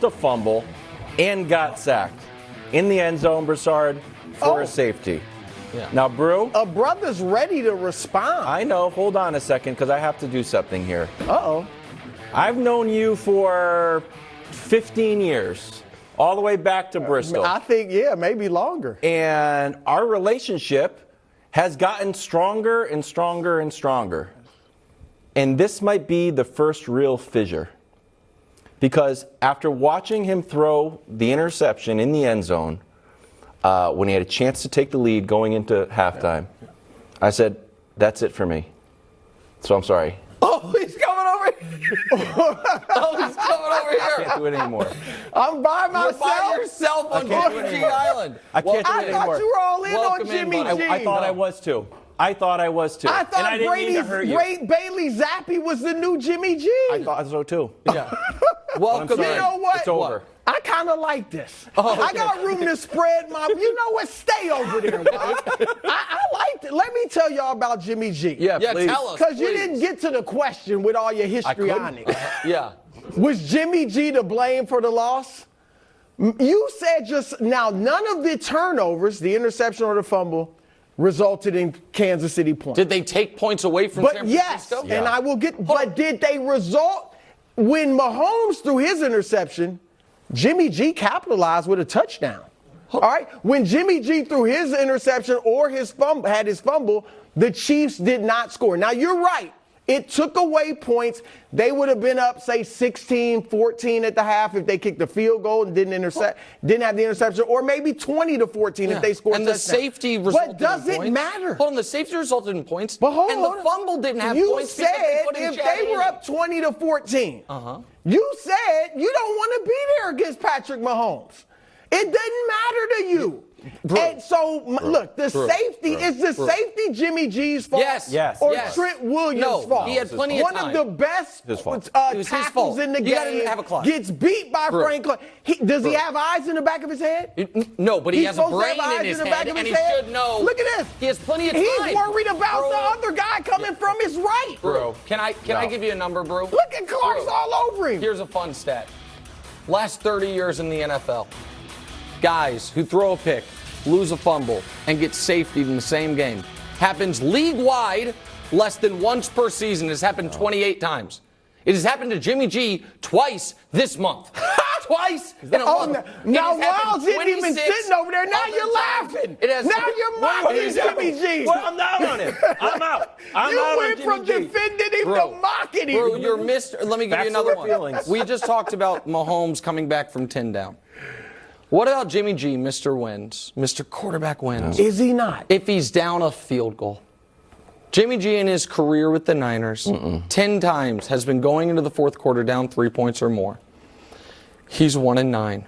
forced a fumble and got sacked in the end zone, Broussard, for a safety. Yeah. Now, Brew. A brother's ready to respond. I know. Hold on a second, because I have to do something here. Uh-oh. I've known you for 15 years, all the way back to Bristol. I think, yeah, maybe longer. And our relationship has gotten stronger and stronger and stronger. And this might be the first real fissure. Because after watching him throw the interception in the end zone, when he had a chance to take the lead going into halftime, I said, that's it for me. So I'm sorry. Oh, he's coming over here. Oh, he's coming over here. I can't do it anymore. I'm by myself. You're by yourself on Jimmy Island. I can't do it I anymore. thought you were all in Welcome on Jimmy in, G. I thought I was too. I thought and I didn't mean to hurt you. Bailey Zappi was the new Jimmy G. I thought so too. Yeah. Welcome sorry. in. You know what? It's over. I kind of like this. Oh, okay. I got room to spread my. You know what? Stay over there. I liked it. Let me tell y'all about Jimmy G. Yeah, please. tell us. Because you didn't get to the question with all your histrionics. Yeah. Was Jimmy G to blame for the loss? You said just now none of the turnovers, the interception or the fumble, resulted in Kansas City points. Did they take points away from San Francisco? Yes, and I will get. But did they result when Mahomes threw his interception? Jimmy G capitalized with a touchdown. All right, when Jimmy G threw his interception or had his fumble, the Chiefs did not score. Now you're right. It took away points. They would have been up, say, 16-14 at the half if they kicked the field goal and didn't have the interception, or maybe 20-14 if they scored. And the safety resulted But does in it points. matter? Hold on, the safety resulted in points. But hold and on. the fumble didn't have You points. said because if they were up 20-14, you said you don't want to be there against Patrick Mahomes. It doesn't matter to you. And so, look, the safety is the safety Jimmy G's fault? Yes. Or Trent Williams' fault? He had plenty of One time. of the best tackles in the You game gotta even have a clock. gets beat by Franklin. Does he have eyes in the back of his head? No, but he has a supposed to have brain eyes in his the back head, of and his he head? should know. Look at this. He has plenty of time. He's worried about the other guy coming from his right. Bro, can I give you a number, bro? Look at Clark's all over him. Here's a fun stat. Last 30 years in the NFL, guys who throw a pick, lose a fumble, and get safety in the same game. Happens league-wide less than once per season. It's happened 28 times. It has happened to Jimmy G twice this month. Twice in a month. Now Wiles isn't even sitting over there. Now you're laughing. Now you're mocking Jimmy G. Well, I'm down on him. I'm out. You went from defending him to mocking him. Bro, you're Let me give you another one. Feelings. We just talked about Mahomes coming back from 10 down. What about Jimmy G, Mr. Wins, Mr. Quarterback Wins? Is he not? If he's down a field goal. Jimmy G in his career with the Niners, 10 times has been going into the fourth quarter down 3 points or more. He's 1-9.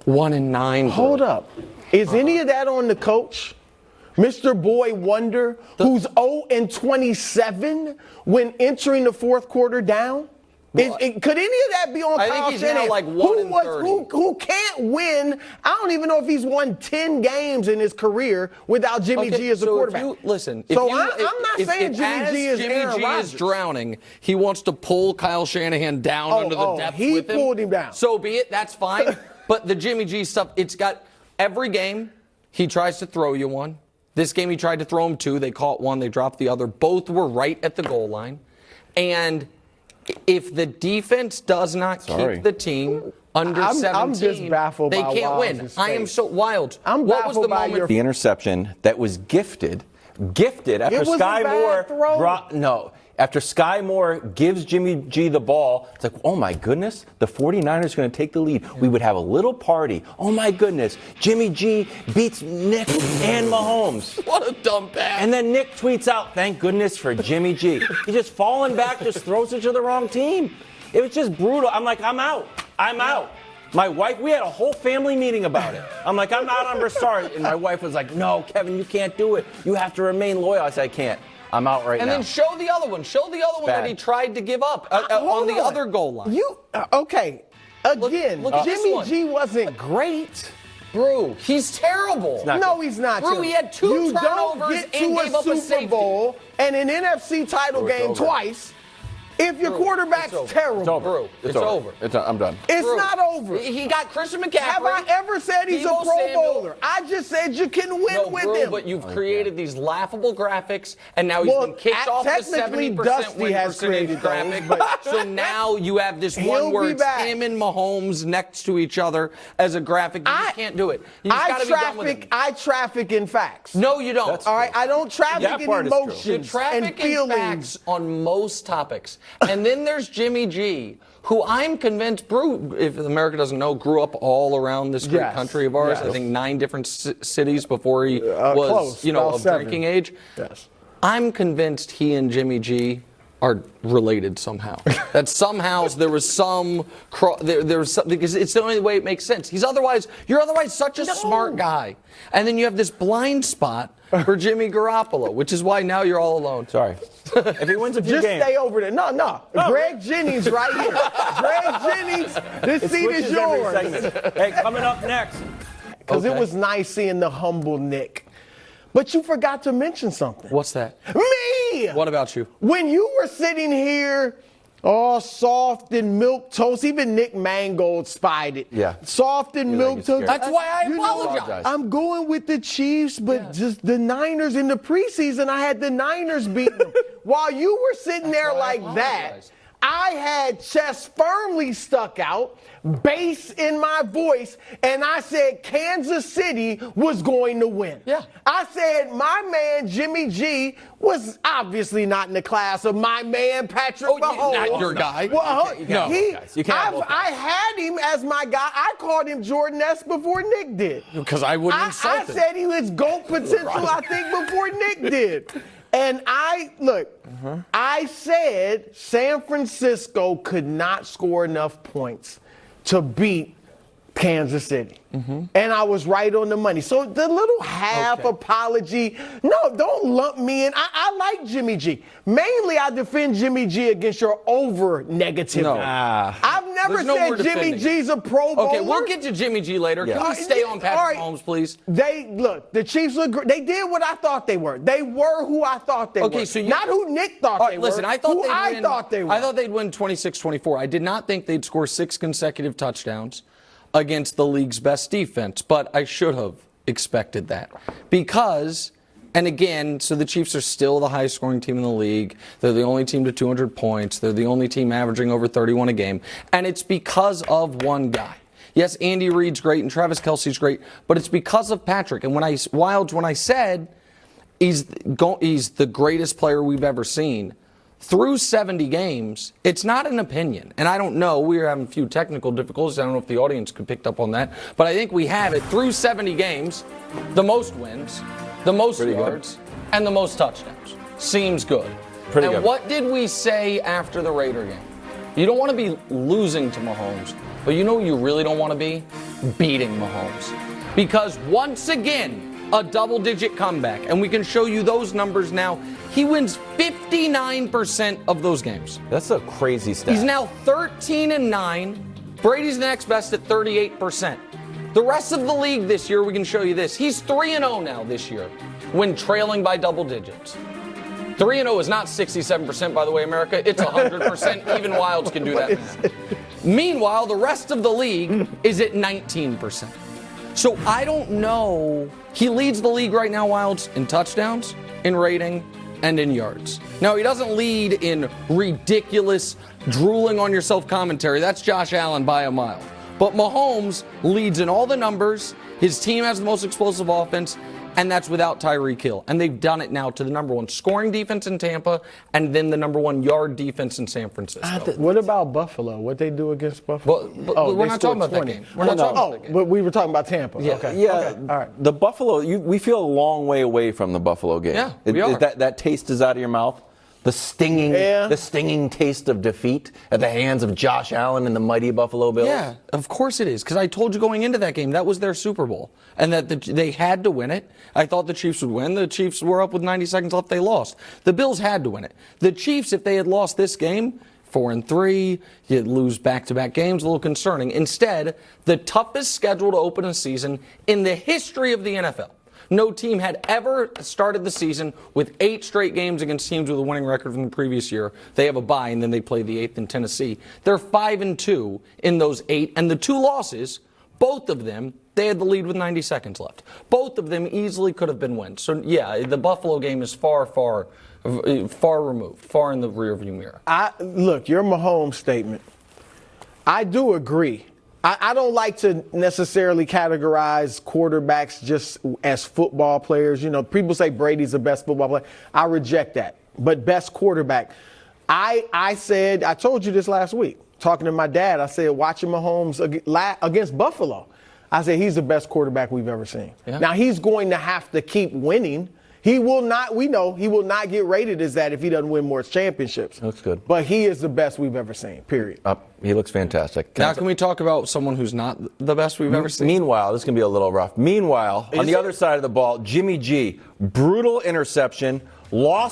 1-9. Hold up. Is any of that on the coach? Mr. Boy Wonder, who's 0-27 when entering the fourth quarter down? Could any of that be on Kyle think he's Shanahan, now like 1-30. who can't win? I don't even know if he's won 10 games in his career without Jimmy G as a quarterback. I'm not saying Jimmy G is Aaron Rodgers. Is drowning. He wants to pull Kyle Shanahan down under the depths with him. He pulled him down. So be it. That's fine. But the Jimmy G stuff, it's got every game he tries to throw you one. This game he tried to throw him 2. They caught one. They dropped the other. Both were right at the goal line. And if the defense does not keep the team under 17, I'm just baffled they by can't Wiles' win. face. I am so wild. I'm what was baffled the by moment? The interception that was gifted after Sky Moore. After Sky Moore gives Jimmy G the ball, it's like, oh my goodness, the 49ers are going to take the lead. We would have a little party. Oh my goodness, Jimmy G beats Nick and Mahomes. What a dumb pass. And then Nick tweets out, thank goodness for Jimmy G. He's just falling back, just throws it to the wrong team. It was just brutal. I'm like, I'm out. My wife, we had a whole family meeting about it. I'm like, I'm out on Broussard. And my wife was like, no, Kevin, you can't do it. You have to remain loyal. I said, I can't. I'm out right now. And then show the other one. Show the other one that he tried to give up on the other goal line. Okay. Again, look Jimmy G wasn't great. Bro, he's terrible. No, he's not. Bro, he had 2 you turnovers don't get and to gave up a Super safety. Bowl and an NFC title game twice If your quarterback's terrible. It's over. It's over. I'm done. It's not over. He got Christian McCaffrey. Have I ever said he's Deebo a Pro Samuel. Bowler? I just said you can win with him. But you've created these laughable graphics, and now he's been kicked off the technically 70% Dusty win has percentage created graphic. those, but So now you have this He'll one where be it's back. him and Mahomes next to each other as a graphic. You just can't do it. You just got to be done with it. I traffic in facts. No, you don't. That's All right, I don't traffic That in part is true. You emotions traffic and in feelings. facts on most topics. And then there's Jimmy G, who I'm convinced, if America doesn't know, grew up all around this great Yes, country of ours. yes. I think 9 different cities before he was, close, about of 7. drinking age. Yes. I'm convinced he and Jimmy G are related somehow. That somehow there was some there's something, because it's the only way it makes sense. You're otherwise such a smart guy, and then you have this blind spot for Jimmy Garoppolo, which is why now you're all alone. Sorry. If he wins a few Just games. stay over there. No. Greg Jennings right here. Greg Jennings, this seat is switches every yours. segment. Hey, coming up next. Because Okay. it was nice seeing the humble Nick. But you forgot to mention something. What's that? Me! What about you? When you were sitting here, all soft and milk toast, even Nick Mangold spied it. Yeah. Soft and You're milk like, toast. you're scared. That's why I You know, apologize. I'm going with the Chiefs, but just the Niners in the preseason, I had the Niners beating them. While you were sitting there why I like that, apologize. I had chest firmly stuck out, bass in my voice, and I said Kansas City was going to win. Yeah. I said my man Jimmy G was obviously not in the class of my man Patrick Mahomes. Not your guy. Well, You can't have both guys. You can't have both I had him as my guy. I called him Jordan S before Nick did. Because I wouldn't I insult him. said he was GOAT potential, I think, before Nick did. And I said San Francisco could not score enough points to beat Kansas City. And I was right on the money. So the little half apology, no, don't lump me in. I like Jimmy G. Mainly, I defend Jimmy G against your over negativity. No. I've never There's no more said Jimmy defending G's a Pro Bowler. Okay, we'll get to Jimmy G later. Can we stay on Patrick Mahomes, please? The Chiefs look. They did what I thought they were. They were who I thought they were. Okay, so not who Nick thought they listen, were. I thought who they'd I win, thought they were. I thought they'd win 26-24. I did not think they'd score 6 consecutive touchdowns against the league's best defense, but I should have expected that. Because, and again, so the Chiefs are still the highest scoring team in the league. They're the only team to 200 points. They're the only team averaging over 31 a game. And it's because of one guy. Yes, Andy Reid's great and Travis Kelce's great, but it's because of Patrick. And when I said he's the greatest player we've ever seen, through 70 games, it's not an opinion. And I don't know, we were having a few technical difficulties. I don't know if the audience could pick up on that. But I think we have it. Through 70 games, the most wins, the most yards, and the most touchdowns. Seems good. Pretty and good. what did we say after the Raider game? You don't want to be losing to Mahomes, but you know what you really don't want to be? Beating Mahomes. Because once again, a double-digit comeback, and we can show you those numbers now. He wins 59% of those games. That's a crazy stat. He's now 13-9. Brady's the next best at 38%. The rest of the league this year, we can show you this. He's 3-0 now this year when trailing by double digits. 3-0 is not 67%, by the way, America. It's 100%. Even Wilds can do that math. Meanwhile, the rest of the league is at 19%. So I don't know. He leads the league right now, Wilds, in touchdowns, in rating, and in yards. Now, he doesn't lead in ridiculous, drooling on yourself commentary. That's Josh Allen by a mile. But Mahomes leads in all the numbers. His team has the most explosive offense, and that's without Tyreek Hill. And they've done it now to the number 1 scoring defense in Tampa and then the number 1 yard defense in San Francisco. What about Buffalo? What they do against Buffalo? Well, we're not talking about that game. We're not talking about that game. But we were talking about Tampa. Yeah. Okay. Yeah, Okay. All right. the Buffalo, we feel a long way away from the Buffalo game. Yeah, we are. That taste is out of your mouth. The stinging taste of defeat at the hands of Josh Allen and the mighty Buffalo Bills. Yeah, of course it is. Because I told you going into that game, that was their Super Bowl. And that they had to win it. I thought the Chiefs would win. The Chiefs were up with 90 seconds left. They lost. The Bills had to win it. The Chiefs, if they had lost this game, 4-3, you lose back-to-back games, a little concerning. Instead, the toughest schedule to open a season in the history of the NFL. No team had ever started the season with 8 straight games against teams with a winning record from the previous year. They have a bye, and then they play the 8th in Tennessee. They're 5-2 in those 8, and the 2 losses, both of them, they had the lead with 90 seconds left. Both of them easily could have been wins. So, yeah, the Buffalo game is far removed, far in the rearview mirror. Look, your Mahomes statement, I do agree. I don't like to necessarily categorize quarterbacks just as football players. You know, people say Brady's the best football player. I reject that. But best quarterback. I told you this last week, talking to my dad, I said, watching Mahomes against Buffalo, I said, he's the best quarterback we've ever seen. Yeah. Now, he's going to have to keep winning. He will not, we know, he will not get rated as that if he doesn't win more championships. Looks good. But he is the best we've ever seen, period. He looks fantastic. Now, can we talk about someone who's not the best we've ever seen? Meanwhile, this is going to be a little rough. Meanwhile, on the other side of the ball, Jimmy G, brutal interception, lost